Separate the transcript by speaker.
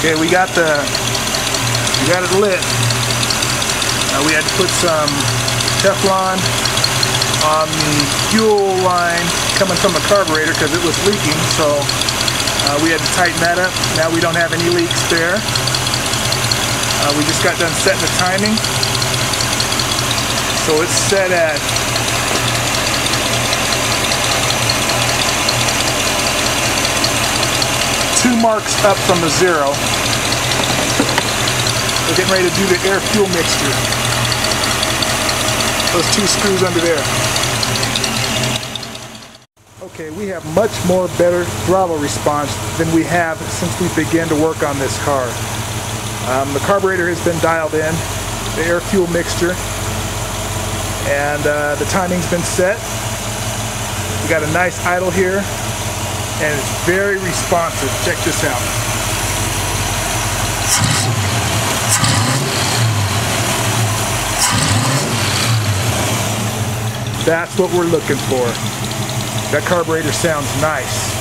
Speaker 1: Okay, we got it lit. We had to put some Teflon on the fuel line coming from the carburetor because it was leaking, so we had to tighten that up. Now we don't have any leaks there. We just got done setting the timing. So it's set at 2 marks up from the 0. We're getting ready to do the air-fuel mixture. Those 2 screws under there. Okay, we have much more better throttle response than we have since we began to work on this car. The carburetor has been dialed in, the air-fuel mixture, and the timing's been set. We got a nice idle here, and it's very responsive. Check this out. That's what we're looking for. That carburetor sounds nice.